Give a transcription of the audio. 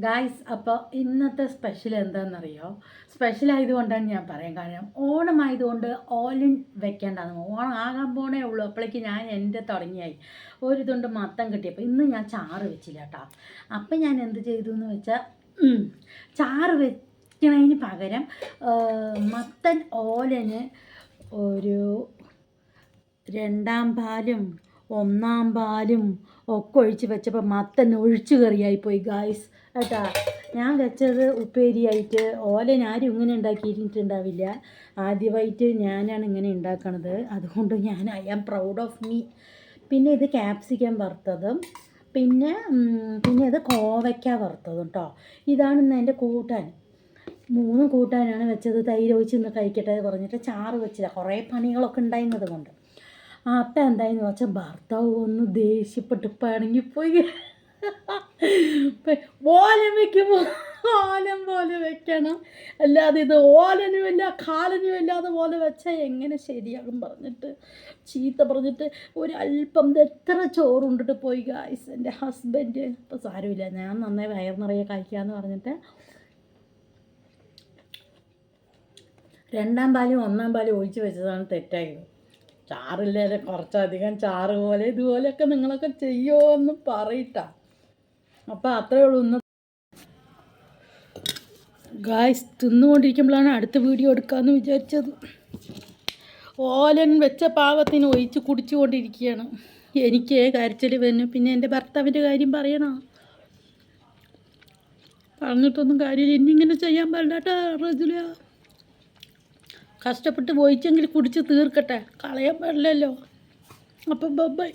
Guys, അപ്പോൾ ഇന്നത്തെ special എന്താണെന്നറിയോ? സ്പെഷ്യൽ ആയതുകൊണ്ടാണ് ഞാൻ പറയാൻ കാരണം, ഓണമായതുകൊണ്ട് ഓലൻ വെക്കേണ്ടതെന്ന്. ഓണം ആകാൻ പോണേ ഉള്ളൂ, അപ്പോഴേക്ക് ഞാൻ എൻ്റെ തുടങ്ങിയായി. ഒരു തുണ്ട് മത്തം കിട്ടിയപ്പോൾ ഇന്ന് ഞാൻ ചാറ് വെച്ചില്ല കേട്ടോ. അപ്പം ഞാൻ എന്ത് ചെയ്തു എന്ന് വെച്ചാൽ, ചാറ് വെക്കണതിന് പകരം മത്തൻ ഓലന് ഒരു രണ്ടാം പാലും ഒന്നാം പാലും ഒക്കെ ഒഴിച്ച് വെച്ചപ്പോൾ മത്തൻ ഒഴിച്ചു കറിയായിപ്പോയി ഗായ്സ് കേട്ടാ. ഞാൻ വെച്ചത് ഉപ്പേരിയായിട്ട്. ഓലൻ ആരും ഇങ്ങനെ ഉണ്ടാക്കിയിട്ടുണ്ടാവില്ല, ആദ്യമായിട്ട് ഞാനാണ് ഇങ്ങനെ ഉണ്ടാക്കണത്. അതുകൊണ്ട് ഞാൻ I am proud of me. പിന്നെ ഇത് ക്യാപ്സിക്കം വറുത്തതും പിന്നെ ഇത് കോവയ്ക്ക വറുത്തതും കേട്ടോ. ഇതാണ് ഇന്ന് എൻ്റെ കൂട്ടാൻ. 3 കൂട്ടാനാണ് വെച്ചത്. തൈര് ഒഴിച്ച് ഇന്ന് കഴിക്കട്ടെ പറഞ്ഞിട്ട് ചാറ് വെച്ചില്ല, കുറേ പണികളൊക്കെ ഉണ്ടായിരുന്നത് കൊണ്ട്. അപ്പം എന്തായെന്ന് വെച്ചാൽ ഭർത്താവ് ഒന്ന് ദേഷ്യപ്പെട്ട് പിണങ്ങിപ്പോയി. ഓലൻ വയ്ക്കുമ്പോൾ ഓലൻ പോലെ വെക്കണം, അല്ലാതെ ഇത് ഓലനുമില്ല കാലനുമില്ല അതുപോലെ വെച്ചാൽ എങ്ങനെ ശരിയാകും പറഞ്ഞിട്ട് ചീത്ത പറഞ്ഞിട്ട് ഒരല്പം എത്ര ചോറുണ്ടിട്ട് പോയി ഗായ്സ് എൻ്റെ ഹസ്ബൻഡ്. ഇപ്പോൾ സാരമില്ല, ഞാൻ നന്നായി വയർ നിറയെ കഴിക്കാമെന്ന് പറഞ്ഞിട്ട് രണ്ടാം പാലും ഒന്നാം പാലും ഒഴിച്ച് വെച്ചതാണ് തെറ്റായത്. ചാറില്ലേ കുറച്ചധികം ചാറ് പോലെ ഇതുപോലെയൊക്കെ നിങ്ങളൊക്കെ ചെയ്യുമോ എന്ന് പറയട്ടാ. അപ്പം അത്രയേ ഉള്ളൂ ഇന്ന് ഗായ്സ്. തിന്നുകൊണ്ടിരിക്കുമ്പോഴാണ് അടുത്ത വീഡിയോ എടുക്കാമെന്ന് വിചാരിച്ചത്. ഓലൻ വെച്ച പാകത്തിന് ഒഴിച്ച് കുടിച്ചുകൊണ്ടിരിക്കുകയാണ്. എനിക്ക് കരച്ചിൽ വരുന്നു, പിന്നെ എൻ്റെ ഭർത്താവിൻ്റെ കാര്യം പറയണോ? പറഞ്ഞിട്ടൊന്നും കാര്യമില്ല, ഇന്നിങ്ങനെ ചെയ്യാൻ പാടില്ല കേട്ടോ റജുല. കഷ്ടപ്പെട്ട് പോയിച്ചെങ്കിൽ കുടിച്ച് തീർക്കട്ടെ, കളയാൻ പാടില്ലല്ലോ. അപ്പം ബൈ.